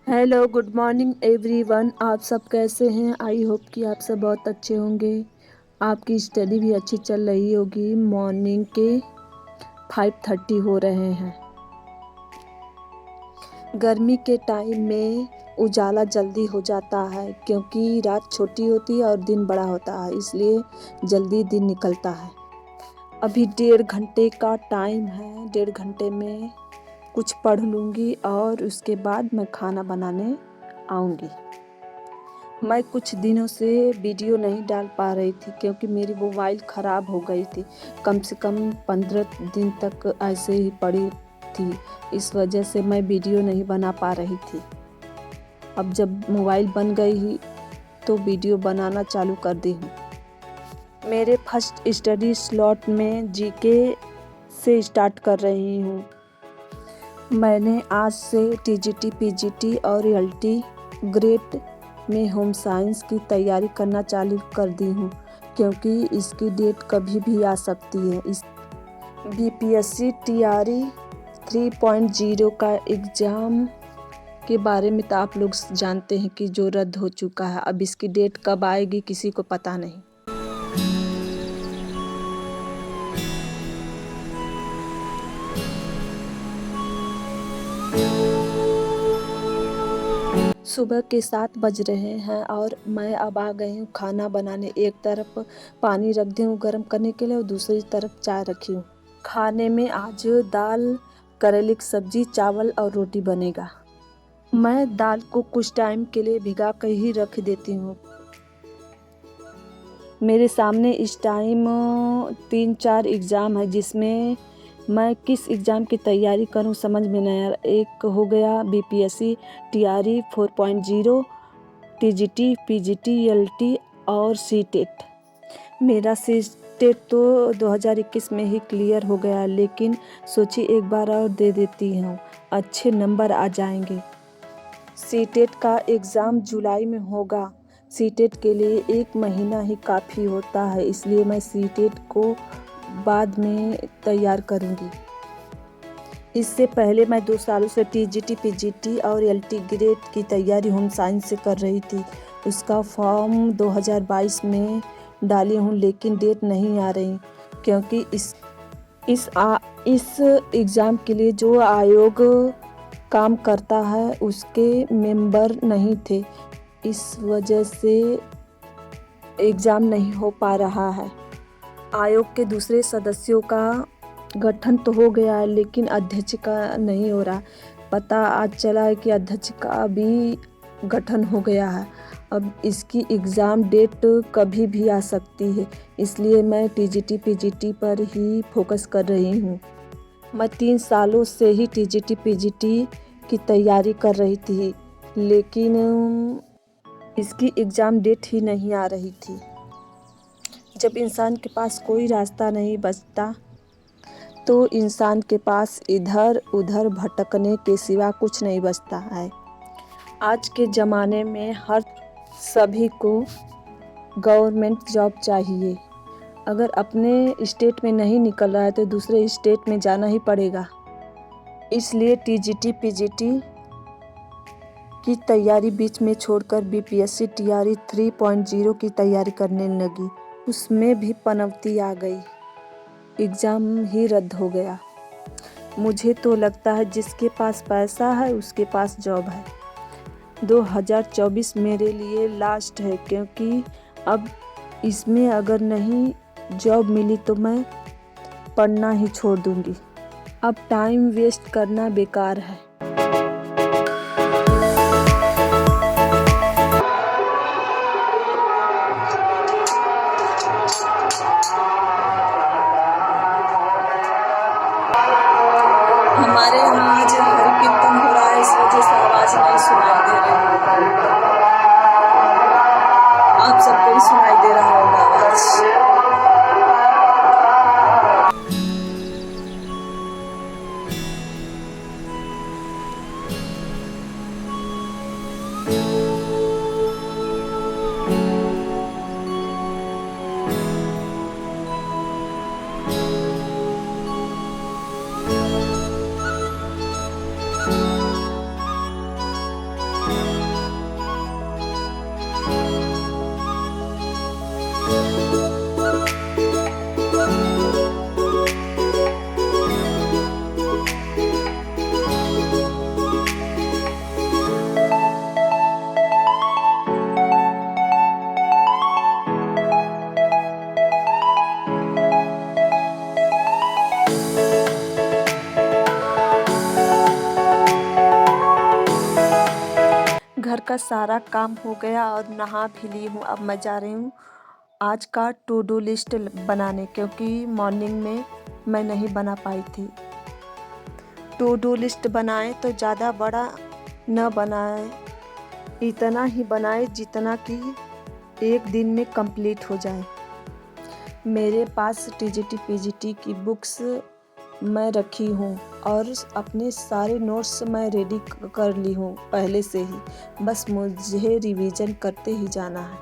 Hello, good morning everyone. आप सब कैसे हैं? आई होप कि आप सब बहुत अच्छे होंगे। आपकी स्टडी भी अच्छी चल रही होगी। मॉर्निंग के 5:30 हो रहे हैं। गर्मी के टाइम में उजाला जल्दी हो जाता है क्योंकि रात छोटी होती है और दिन बड़ा होता है, इसलिए जल्दी दिन निकलता है। अभी 1.5 घंटे का टाइम है। 1.5 घंटे में कुछ पढ़ लूँगी और उसके बाद मैं खाना बनाने आऊँगी। मैं कुछ दिनों से वीडियो नहीं डाल पा रही थी क्योंकि मेरी मोबाइल ख़राब हो गई थी। कम से कम 15 दिन तक ऐसे ही पड़ी थी। इस वजह से मैं वीडियो नहीं बना पा रही थी। अब जब मोबाइल बन गई तो वीडियो बनाना चालू कर दी हूँ। मेरे फर्स्ट स्टडी स्लॉट में जीके से स्टार्ट कर रही हूँ। मैंने आज से टीजीटी, पीजीटी और एलटी ग्रेड में होम साइंस की तैयारी करना चालू कर दी हूँ क्योंकि इसकी डेट कभी भी आ सकती है। इस बीपीएससी टीआरई 3.0 का एग्ज़ाम के बारे में तो आप लोग जानते हैं कि जो रद्द हो चुका है। अब इसकी डेट कब आएगी किसी को पता नहीं। सुबह के 7 बज रहे हैं और मैं अब आ गई हूँ खाना बनाने। एक तरफ पानी रख दी हूँ गर्म करने के लिए और दूसरी तरफ चाय रखी हूँ। खाने में आज दाल, करेले की सब्जी, चावल और रोटी बनेगा। मैं दाल को कुछ टाइम के लिए भिगा कर ही रख देती हूँ। मेरे सामने इस टाइम 3-4 एग्ज़ाम है जिसमें मैं किस एग्ज़ाम की तैयारी करूं समझ में नहीं आ रहा। एक हो गया BPSC TRE 4.0, TGT, PGT, LT और सीटेट। मेरा सीटेट तो 2021 में ही क्लियर हो गया, लेकिन सोची एक बार और दे देती हूँ, अच्छे नंबर आ जाएंगे। सीटेट का एग्ज़ाम जुलाई में होगा। सीटेट के लिए 1 महीना ही काफ़ी होता है, इसलिए मैं सीटेट को बाद में तैयार करूँगी। इससे पहले मैं 2 सालों से टीजीटी, पीजीटी और एलटी ग्रेड की तैयारी होम साइंस से कर रही थी। उसका फॉर्म 2022 में डाली हूँ, लेकिन डेट नहीं आ रही क्योंकि इस एग्ज़ाम के लिए जो आयोग काम करता है उसके मेंबर नहीं थे। इस वजह से एग्ज़ाम नहीं हो पा रहा है। आयोग के दूसरे सदस्यों का गठन तो हो गया है, लेकिन अध्यक्ष का नहीं हो रहा। पता आज चला है कि अध्यक्ष का भी गठन हो गया है। अब इसकी एग्ज़ाम डेट कभी भी आ सकती है, इसलिए मैं टीजीटी, पीजीटी पर ही फोकस कर रही हूँ। मैं 3 सालों से ही टीजीटी, पीजीटी की तैयारी कर रही थी, लेकिन इसकी एग्ज़ाम डेट ही नहीं आ रही थी। जब इंसान के पास कोई रास्ता नहीं बचता तो इंसान के पास इधर उधर भटकने के सिवा कुछ नहीं बचता है। आज के ज़माने में हर सभी को गवर्नमेंट जॉब चाहिए। अगर अपने स्टेट में नहीं निकल रहा है तो दूसरे स्टेट में जाना ही पड़ेगा। इसलिए टीजीटी, पीजीटी की तैयारी बीच में छोड़कर बीपीएससी टीआरई 3.0 की तैयारी करने लगी। उसमें भी पनौती आ गई, एग्ज़ाम ही रद्द हो गया। मुझे तो लगता है जिसके पास पैसा है उसके पास जॉब है। 2024 मेरे लिए लास्ट है क्योंकि अब इसमें अगर नहीं जॉब मिली तो मैं पढ़ना ही छोड़ दूँगी। अब टाइम वेस्ट करना बेकार है। हमारे यहाँ आज हरि कीर्तन हो रहा है, इस वजह से आवाज़ नहीं सुनाई दे रही। आप सबको ही सुनाई दे रहा होगा आवाज़। का सारा काम हो गया और नहा भी ली हूँ। अब मैं जा रही हूँ आज का टू डू लिस्ट बनाने, क्योंकि मॉर्निंग में मैं नहीं बना पाई थी। टू डू लिस्ट बनाएं तो ज़्यादा बड़ा न बनाएं, इतना ही बनाएं जितना कि एक दिन में कंप्लीट हो जाए। मेरे पास टीजीटी पीजीटी की बुक्स मैं रखी हूँ और अपने सारे नोट्स मैं रेडी कर ली हूँ पहले से ही, बस मुझे रिवीजन करते ही जाना है।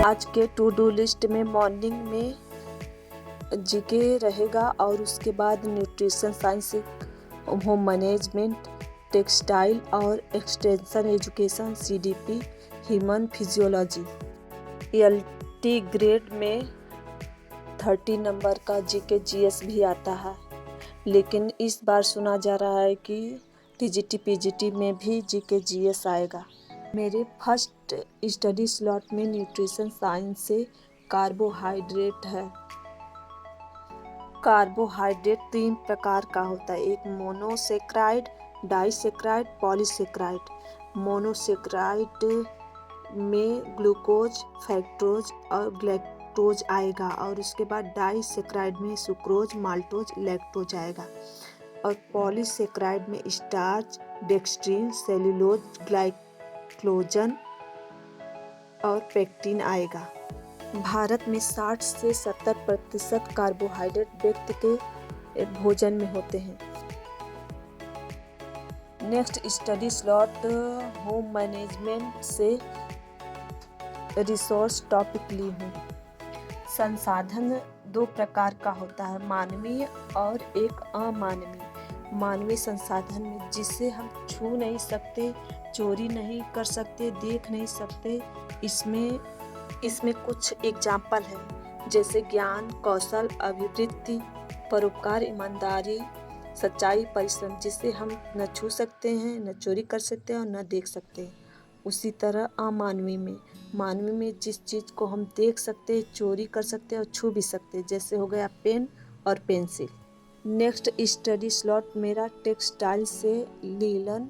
आज के टू डू लिस्ट में मॉर्निंग में जीके रहेगा और उसके बाद nutrition science, home management, textile और extension education, CDP, human physiology. LT grade में 30 नंबर का जीके जीएस भी आता है, लेकिन इस बार सुना जा रहा है कि टीजीटी पीजीटी में भी जीके जीएस आएगा। मेरे फर्स्ट स्टडी स्लॉट में न्यूट्रिशन साइंस से कार्बोहाइड्रेट है। कार्बोहाइड्रेट 3 प्रकार का होता है, एक मोनोसेक्राइड, डाइसेक्राइड, पॉलीसेक्राइड। मोनोसेक्राइड में ग्लूकोज, फ्रक्टोज और ग्लैक्टोज आएगा और उसके बाद डाइसेक्राइड में सुक्रोज, माल्टोज, लैक्टोज आएगा और पॉलीसेक्राइड में स्टार्च, डेक्स्ट्रीन, सेलुलोज, ग्लाइकोजन और पेक्टिन आएगा। भारत में 60 से 70% कार्बोहाइड्रेट व्यक्ति के भोजन में होते हैं। Next study slot home management से रिसोर्स टॉपिक ली हूँ। संसाधन 2 प्रकार का होता है, मानवीय और एक अमानवीय। मानवीय संसाधन में जिसे हम छू नहीं सकते, चोरी नहीं कर सकते, देख नहीं सकते, इसमें कुछ एग्जाम्पल है, जैसे ज्ञान, कौशल, अभिवृत्ति, परोपकार, ईमानदारी, सच्चाई, परिश्रम, जिसे हम न छू सकते हैं, न चोरी कर सकते हैं और न देख सकते हैं। उसी तरह मानवीय में जिस चीज़ को हम देख सकते हैं, चोरी कर सकते हैं और छू भी सकते हैं, जैसे हो गया पेन और पेंसिल। नेक्स्ट स्टडी स्लॉट मेरा टेक्सटाइल से लीलन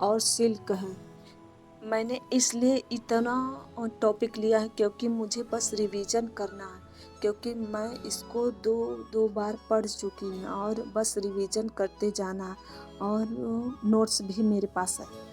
और सिल्क है। मैंने इसलिए इतना टॉपिक लिया है क्योंकि मुझे बस रिवीजन करना है, क्योंकि मैं इसको दो बार पढ़ चुकी हूँ और बस रिवीजन करते जाना है और नोट्स भी मेरे पास है।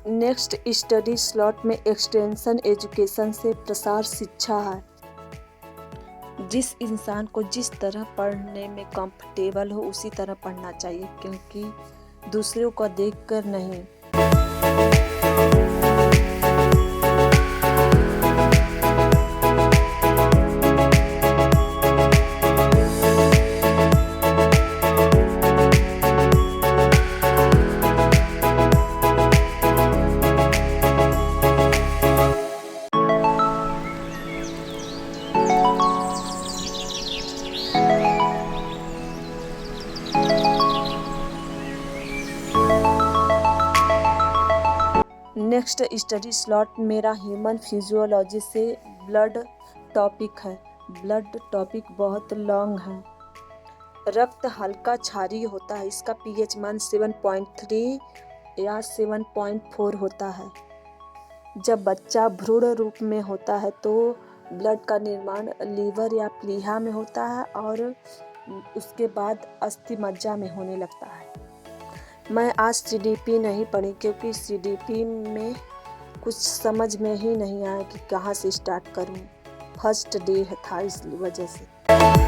नेक्स्ट स्टडी स्लॉट में एक्सटेंशन एजुकेशन से प्रसार शिक्षा है। जिस इंसान को जिस तरह पढ़ने में कंफर्टेबल हो उसी तरह पढ़ना चाहिए, क्योंकि दूसरों को देखकर नहीं। नेक्स्ट स्टडी स्लॉट मेरा ह्यूमन फिजियोलॉजी से ब्लड टॉपिक है। ब्लड टॉपिक बहुत लॉन्ग है। रक्त हल्का क्षारीय होता है, इसका पीएच मान 7.3 या 7.4 होता है। जब बच्चा भ्रूण रूप में होता है तो ब्लड का निर्माण लीवर या प्लीहा में होता है और उसके बाद अस्थि मज्जा में होने लगता है। मैं आज सीडीपी नहीं पढ़ी क्योंकि सीडीपी में कुछ समझ में ही नहीं आया कि कहाँ से स्टार्ट करूँ। फर्स्ट डे था इस वजह से।